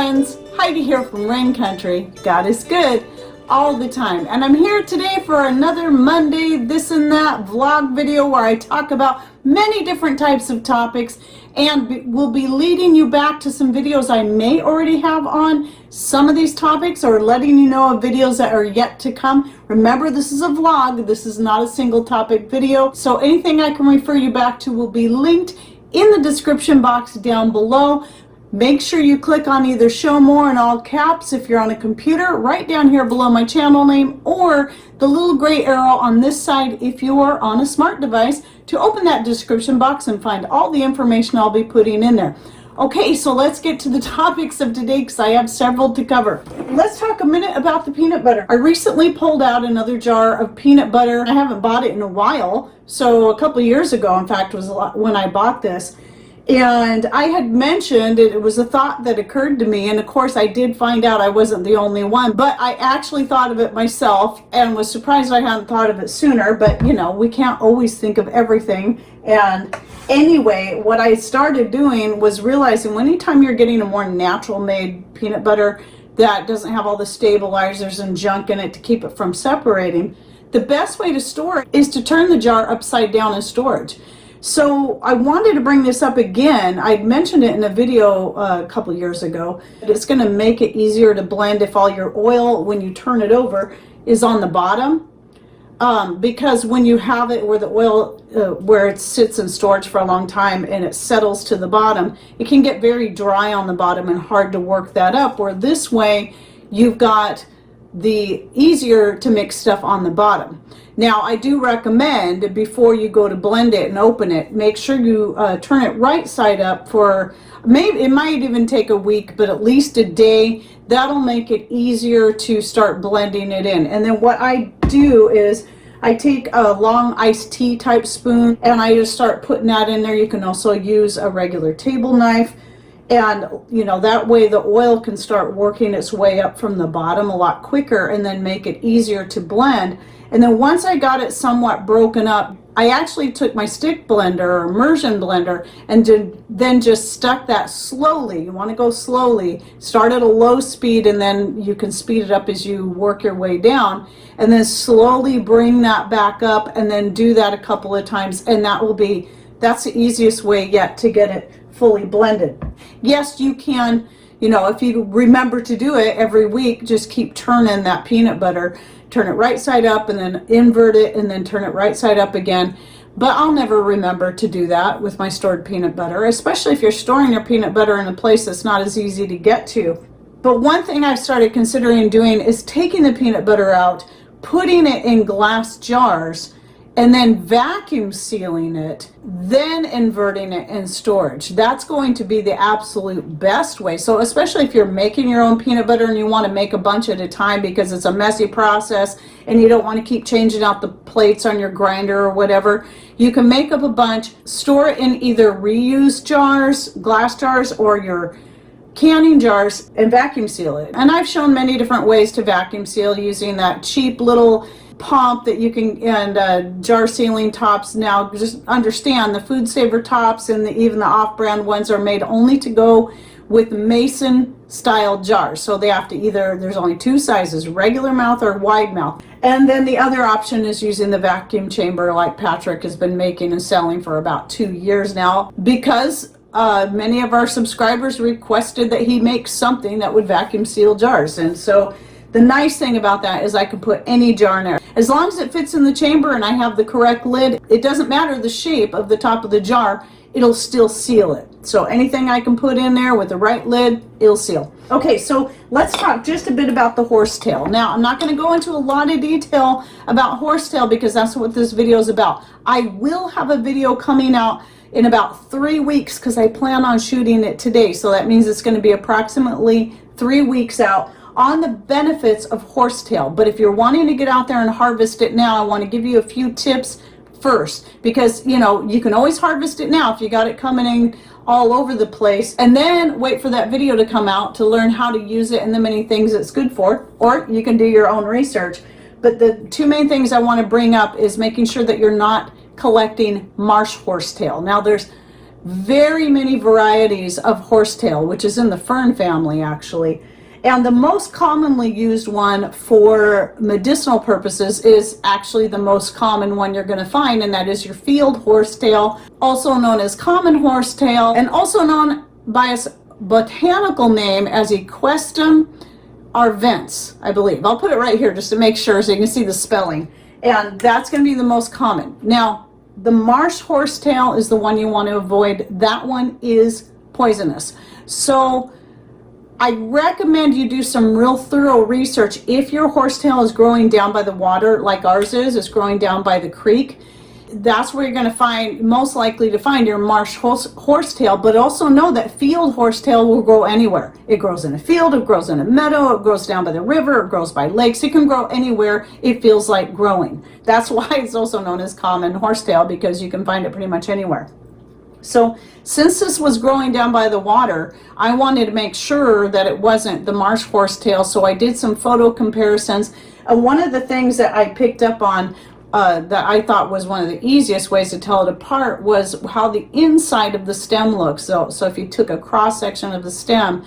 friends, Heidi here from Rain Country. God is good all the time, and I'm here today for another Monday this and that vlog video where I talk about many different types of topics, and we'll be leading you back to some videos I may already have on some of these topics, or letting you know of videos that are yet to come. Remember, this is a vlog, this is not a single topic video, so anything I can refer you back to will be linked in the description box down below. Make sure you click on either show more in all caps if you're on a computer, right down here below my channel name, or the little gray arrow on this side if you are on a smart device, to open that description box and find all the information I'll be putting in there. Okay, so let's get to the topics of today because I have several to cover. Let's talk a minute about the peanut butter. I recently pulled out another jar of peanut butter. I haven't bought it in a while, so a couple years ago, in fact, was when I bought this. And I had mentioned it was a thought that occurred to me, and of course I did find out I wasn't the only one, but I actually thought of it myself and was surprised I hadn't thought of it sooner. But you know, we can't always think of everything. And anyway, what I started doing was realizing anytime you're getting a more natural made peanut butter that doesn't have all the stabilizers and junk in it to keep it from separating, the best way to store it is to turn the jar upside down in storage. So I wanted to bring this up again. I'd mentioned it in a video a couple years ago. It's going to make it easier to blend if all your oil, when you turn it over, is on the bottom. Because when you have it where the oil, where it sits in storage for a long time and it settles to the bottom, it can get very dry on the bottom and hard to work that up. Where this way, you've got the easier to mix stuff on the bottom. Now, I do recommend before you go to blend it and open it, make sure you turn it right side up for, maybe it might even take a week, but at least a day. That'll make it easier to start blending it in. And then what I do is I take a long iced tea type spoon and I just start putting that in there. You can also use a regular table knife. And, you know, that way the oil can start working its way up from the bottom a lot quicker and then make it easier to blend. And then once I got it somewhat broken up, I actually took my stick blender or immersion blender and then just stuck that slowly. You want to go slowly. Start at a low speed and then you can speed it up as you work your way down. And then slowly bring that back up and then do that a couple of times. And that's the easiest way yet to get it fully blended. Yes, you can, you know, if you remember to do it every week, just keep turning that peanut butter. Turn it right side up and then invert it and then turn it right side up again. But I'll never remember to do that with my stored peanut butter, especially if you're storing your peanut butter in a place that's not as easy to get to. But one thing I've started considering doing is taking the peanut butter out, putting it in glass jars, and then vacuum sealing it, then inverting it in storage. That's going to be the absolute best way. So especially if you're making your own peanut butter and you want to make a bunch at a time because it's a messy process and you don't want to keep changing out the plates on your grinder or whatever, you can make up a bunch, store it in either reused jars, glass jars, or your canning jars, and vacuum seal it. And I've shown many different ways to vacuum seal using that cheap little pump that you can, and jar sealing tops. Now just understand the food saver tops and even the off-brand ones are made only to go with Mason style jars, so they have to either, there's only two sizes, regular mouth or wide mouth. And then the other option is using the vacuum chamber like Patrick has been making and selling for about 2 years now, because many of our subscribers requested that he make something that would vacuum seal jars. And so the nice thing about that is I can put any jar in there. As long as it fits in the chamber and I have the correct lid, it doesn't matter the shape of the top of the jar, it'll still seal it. So anything I can put in there with the right lid, it'll seal. Okay, so let's talk just a bit about the horsetail. Now, I'm not going to go into a lot of detail about horsetail because that's what this video is about. I will have a video coming out in about 3 weeks because I plan on shooting it today. So that means it's going to be approximately 3 weeks out on the benefits of horsetail. But if you're wanting to get out there and harvest it now, I want to give you a few tips first, because you know, you can always harvest it now if you got it coming in all over the place, and then wait for that video to come out to learn how to use it and the many things it's good for, or you can do your own research. But the two main things I want to bring up is making sure that you're not collecting marsh horsetail. Now there's very many varieties of horsetail, which is in the fern family actually. And the most commonly used one for medicinal purposes is actually the most common one you're going to find, and that is your field horsetail, also known as common horsetail, and also known by its botanical name as Equestum arvens, I believe. I'll put it right here just to make sure so you can see the spelling. And that's going to be the most common. Now, the marsh horsetail is the one you want to avoid. That one is poisonous. So I recommend you do some real thorough research. If your horsetail is growing down by the water, like ours is, it's growing down by the creek, that's where you're going to find, most likely to find your marsh horsetail. But also know that field horsetail will grow anywhere. It grows in a field, it grows in a meadow, it grows down by the river, it grows by lakes. It can grow anywhere it feels like growing. That's why it's also known as common horsetail, because you can find it pretty much anywhere. So since this was growing down by the water, I wanted to make sure that it wasn't the marsh horsetail, so I did some photo comparisons. One of the things that I picked up on that I thought was one of the easiest ways to tell it apart was how the inside of the stem looks. So if you took a cross section of the stem,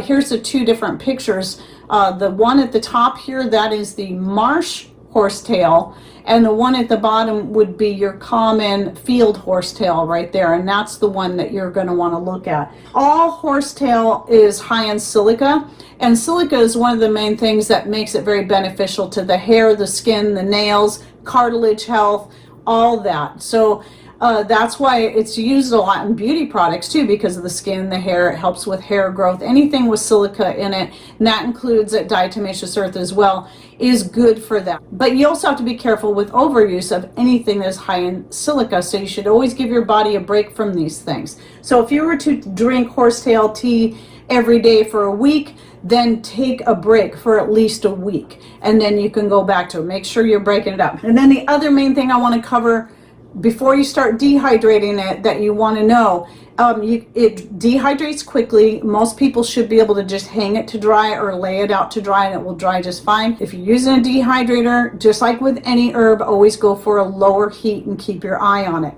here's the two different pictures. The one at the top here, that is the marsh horsetail, and the one at the bottom would be your common field horsetail right there, and that's the one that you're going to want to look at. All horsetail is high in silica, and silica is one of the main things that makes it very beneficial to the hair, the skin, the nails, cartilage health, all that. So that's why it's used a lot in beauty products too, because of the skin, the hair. It helps with hair growth. Anything with silica in it, and that includes diatomaceous earth as well, is good for that. But you also have to be careful with overuse of anything that's high in silica, so you should always give your body a break from these things. So if you were to drink horsetail tea every day for a week, then take a break for at least a week, and then you can go back to it. Make sure you're breaking it up. And then the other main thing I want to cover before you start dehydrating it that you want to know, it dehydrates quickly. Most people should be able to just hang it to dry or lay it out to dry, and it will dry just fine. If you're using a dehydrator, just like with any herb, always go for a lower heat and keep your eye on it.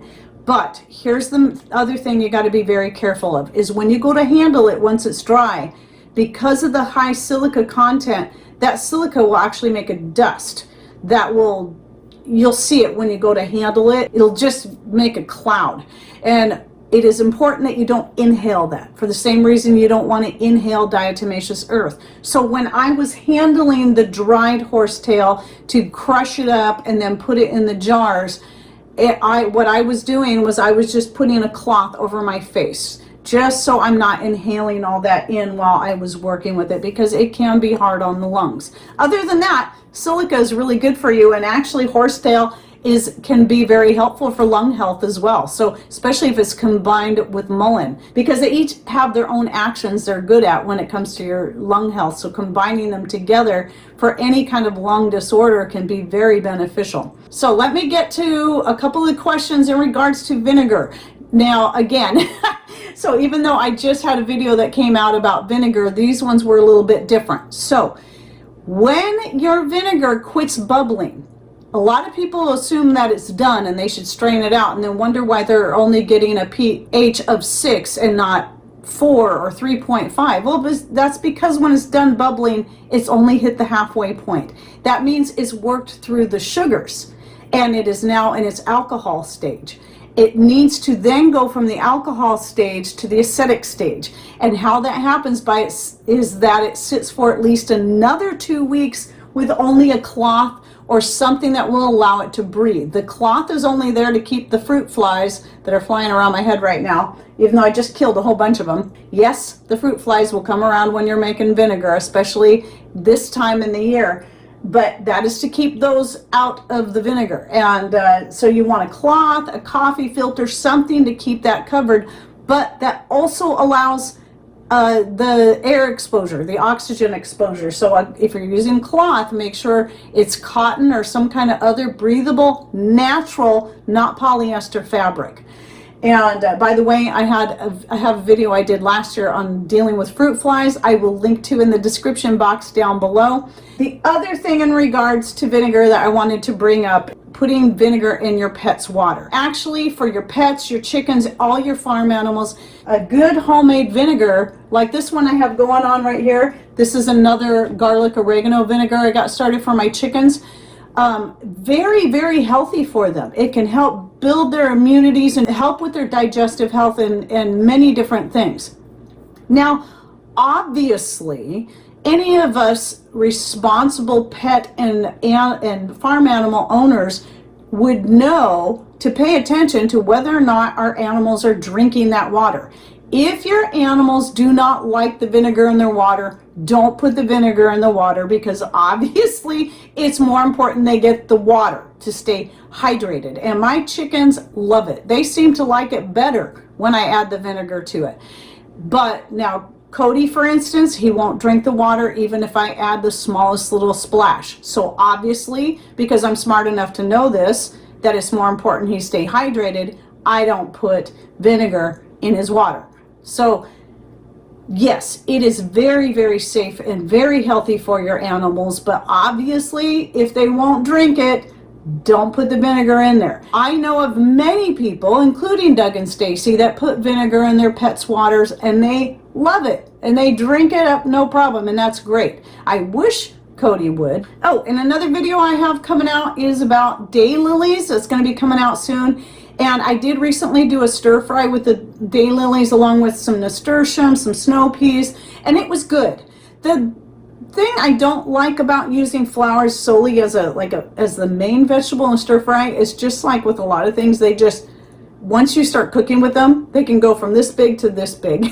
But here's the other thing you got to be very careful of, is when you go to handle it once it's dry, because of the high silica content, that silica will actually make a dust that will, you'll see it when you go to handle it. It'll just make a cloud. And it is important that you don't inhale that, for the same reason you don't want to inhale diatomaceous earth. So when I was handling the dried horsetail to crush it up and then put it in the jars, what I was doing was I was just putting a cloth over my face, just so I'm not inhaling all that in while I was working with it, because it can be hard on the lungs. Other than that, silica is really good for you, and actually horsetail can be very helpful for lung health as well. So especially if it's combined with mullein, because they each have their own actions they're good at when it comes to your lung health. So combining them together for any kind of lung disorder can be very beneficial. So let me get to a couple of questions in regards to vinegar. Now again, so even though I just had a video that came out about vinegar, these ones were a little bit different. So when your vinegar quits bubbling, a lot of people assume that it's done and they should strain it out, and then wonder why they're only getting a pH of 6 and not 4 or 3.5. Well, that's because when it's done bubbling, it's only hit the halfway point. That means it's worked through the sugars, and it is now in its alcohol stage. It needs to then go from the alcohol stage to the acidic stage. And how that happens is that it sits for at least another 2 weeks with only a cloth or something that will allow it to breathe. The cloth is only there to keep the fruit flies that are flying around my head right now, even though I just killed a whole bunch of them. Yes, the fruit flies will come around when you're making vinegar, especially this time in the year. But that is to keep those out of the vinegar. And so you want a cloth, a coffee filter, something to keep that covered. But that also allows the air exposure, the oxygen exposure. So if you're using cloth, make sure it's cotton or some kind of other breathable, natural, not polyester fabric. And by the way, I have a video I did last year on dealing with fruit flies. I will link to in the description box down below. The other thing in regards to vinegar that I wanted to bring up, putting vinegar in your pet's water. Actually, for your pets, your chickens, all your farm animals, a good homemade vinegar, like this one I have going on right here. This is another garlic oregano vinegar I got started for my chickens. Very, very healthy for them. It can help build their immunities and help with their digestive health and many different things. Now, obviously, any of us responsible pet and farm animal owners would know to pay attention to whether or not our animals are drinking that water. If your animals do not like the vinegar in their water, don't put the vinegar in the water, because obviously it's more important they get the water to stay hydrated. And my chickens love it. They seem to like it better when I add the vinegar to it. But now Cody, for instance, he won't drink the water even if I add the smallest little splash. So obviously, because I'm smart enough to know this, that it's more important he stay hydrated, I don't put vinegar in his water. So yes, it is very, very safe and very healthy for your animals, but obviously if they won't drink it, don't put the vinegar in there. I know of many people, including Doug and Stacy, that put vinegar in their pets' waters and they love it and they drink it up no problem, and that's great. I wish Cody would. Oh, and another video I have coming out is about daylilies. It's going to be coming out soon. And I did recently do a stir fry with the daylilies along with some nasturtium, some snow peas, and it was good. The thing I don't like about using flowers solely as the main vegetable in a stir fry is just like with a lot of things, they just, once you start cooking with them, they can go from this big to this big.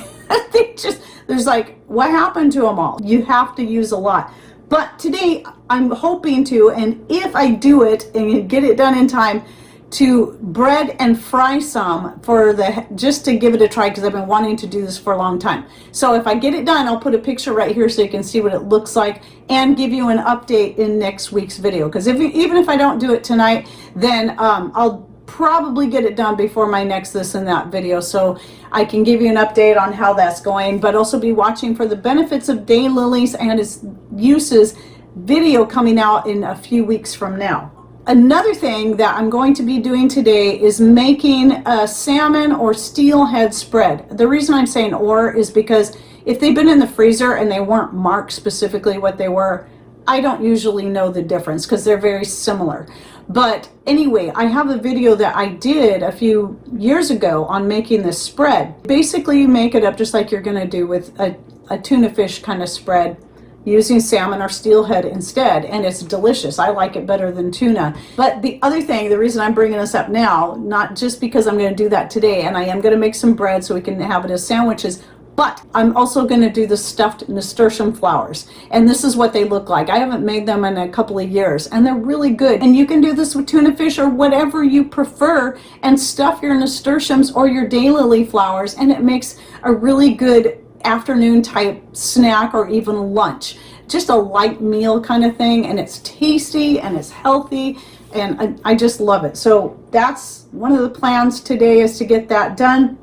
There's like, what happened to them all? You have to use a lot. But today I'm hoping to, and if I do it and get it done in time, to bread and fry some for just to give it a try, because I've been wanting to do this for a long time. So if I get it done, I'll put a picture right here so you can see what it looks like and give you an update in next week's video. Because even if I don't do it tonight, then I'll probably get it done before my next this and that video, so I can give you an update on how that's going, but also be watching for the benefits of daylilies and its uses video coming out in a few weeks from now. Another thing that I'm going to be doing today is making a salmon or steelhead spread. The reason I'm saying or is because if they've been in the freezer and they weren't marked specifically what they were, I don't usually know the difference because they're very similar. But anyway, I have a video that I did a few years ago on making this spread. Basically, you make it up just like you're going to do with a tuna fish kind of spread, using salmon or steelhead instead, and it's delicious. I like it better than tuna. But the other thing, the reason I'm bringing this up now, not just because I'm going to do that today, and I am going to make some bread so we can have it as sandwiches, but I'm also going to do the stuffed nasturtium flowers, and this is what they look like. I haven't made them in a couple of years, and they're really good. And you can do this with tuna fish or whatever you prefer, and stuff your nasturtiums or your daylily flowers, and it makes a really good afternoon type snack or even lunch. Just a light meal kind of thing, and it's tasty and it's healthy, and I just love it. So that's one of the plans today, is to get that done.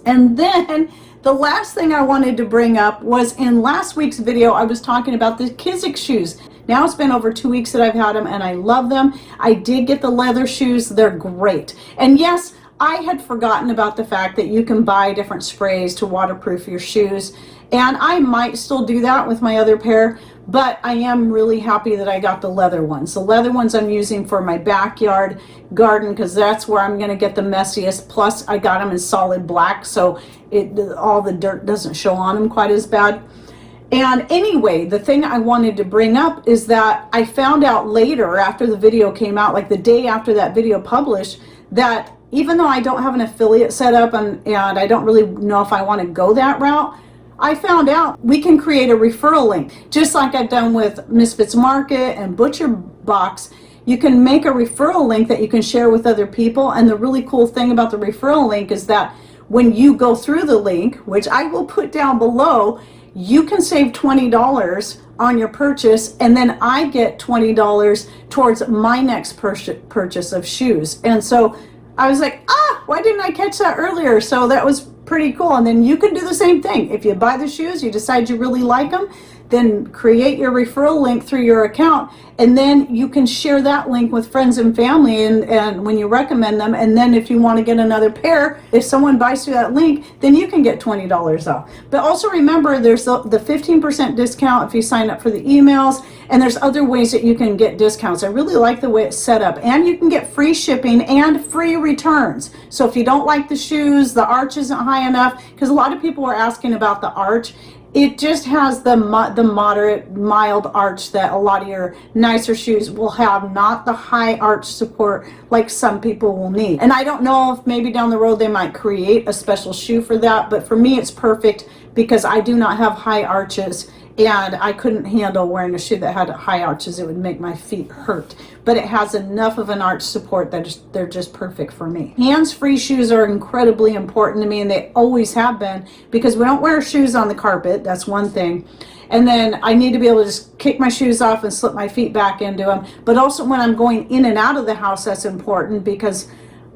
And then the last thing I wanted to bring up was, in last week's video I was talking about the Kisik shoes. Now it's been over 2 weeks that I've had them and I love them. I did get the leather shoes. They're great. And yes, I had forgotten about the fact that you can buy different sprays to waterproof your shoes, and I might still do that with my other pair, but I am really happy that I got the leather ones. The leather ones I'm using for my backyard garden, because that's where I'm going to get the messiest. Plus I got them in solid black, so all the dirt doesn't show on them quite as bad. And anyway, the thing I wanted to bring up is that I found out later, after the video came out, like the day after that video published, that even though I don't have an affiliate set up and I don't really know if I want to go that route, I found out we can create a referral link. Just like I've done with Misfits Market and Butcher Box, you can make a referral link that you can share with other people. And the really cool thing about the referral link is that when you go through the link, which I will put down below, you can save $20 on your purchase, and then I get $20 towards my next purchase of shoes. And so I was like, why didn't I catch that earlier? So that was pretty cool. And then you can do the same thing. If you buy the shoes, you decide you really like them, then create your referral link through your account, and then you can share that link with friends and family, and when you recommend them, and then if you want to get another pair, if someone buys through that link, then you can get $20 off. But also remember, there's the 15% discount if you sign up for the emails, and there's other ways that you can get discounts. I really like the way it's set up, and you can get free shipping and free returns. So if you don't like the shoes, the arch isn't high enough, because a lot of people were asking about the arch. It just has the moderate, mild arch that a lot of your nicer shoes will have, not the high arch support like some people will need. And I don't know if maybe down the road they might create a special shoe for that, but for me it's perfect because I do not have high arches, and I couldn't handle wearing a shoe that had high arches. It would make my feet hurt. But it has enough of an arch support that they're just perfect for me. Hands-free shoes are incredibly important to me, and they always have been, because we don't wear shoes on the carpet. That's one thing. And then I need to be able to just kick my shoes off and slip my feet back into them. But also when I'm going in and out of the house, that's important, because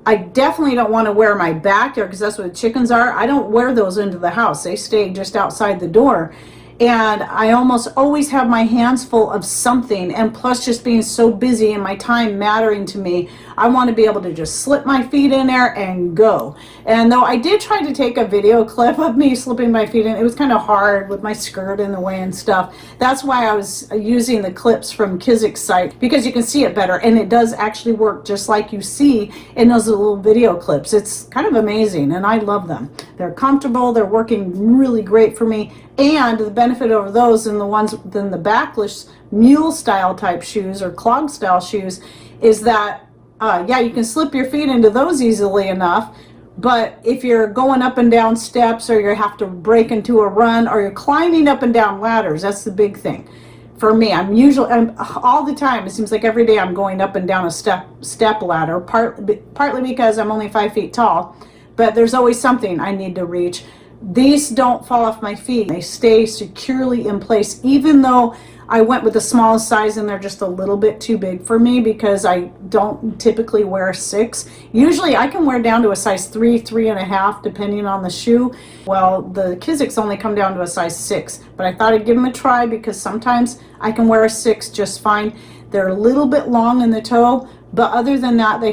I definitely don't want to wear my backyard, because that's where the chickens are. I don't wear those into the house. They stay just outside the door. And I almost always have my hands full of something, and plus just being so busy and my time mattering to me, I want to be able to just slip my feet in there and go. And though I did try to take a video clip of me slipping my feet in, it was kind of hard with my skirt in the way and stuff. That's why I was using the clips from Kisik's site, because you can see it better, and it does actually work just like you see in those little video clips. It's kind of amazing, and I love them. They're comfortable, they're working really great for me. And the benefit over those than the backless mule style type shoes or clog style shoes is that yeah, you can slip your feet into those easily enough, but if you're going up and down steps, or you have to break into a run, or you're climbing up and down ladders, that's the big thing for me. I'm all the time, it seems like every day I'm going up and down a step ladder, partly because I'm only 5 feet tall, but there's always something I need to reach. These don't fall off my feet. They stay securely in place, even though I went with the smallest size and they're just a little bit too big for me, because I don't typically wear a 6. Usually I can wear down to a size 3, 3.5, depending on the shoe. Well, the Kisiks only come down to a size 6, but I thought I'd give them a try, because sometimes I can wear a 6 just fine. They're a little bit long in the toe, but other than that, they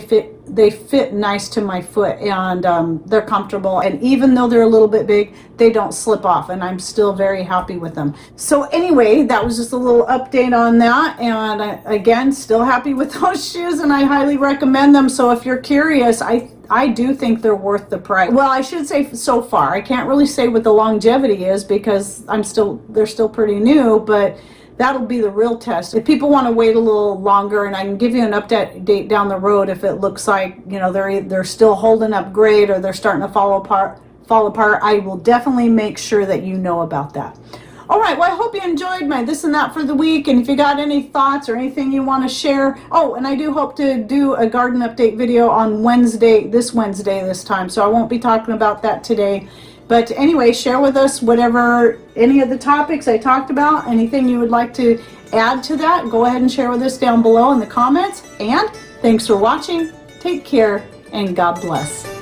fit nice to my foot, and they're comfortable. And even though they're a little bit big, they don't slip off, and I'm still very happy with them. So anyway, that was just a little update on that, and again, still happy with those shoes, and I highly recommend them. So if you're curious, I do think they're worth the price. Well, I should say so far. I can't really say what the longevity is, because they're still pretty new, but that'll be the real test. If people want to wait a little longer, and I can give you an update down the road if it looks like, you know, they're still holding up great, or they're starting to fall apart, I will definitely make sure that you know about that. All right, well, I hope you enjoyed my this and that for the week, and if you got any thoughts or anything you want to share. Oh, and I do hope to do a garden update video on this Wednesday this time, so I won't be talking about that today. But anyway, share with us any of the topics I talked about, anything you would like to add to that, go ahead and share with us down below in the comments. And thanks for watching. Take care, and God bless.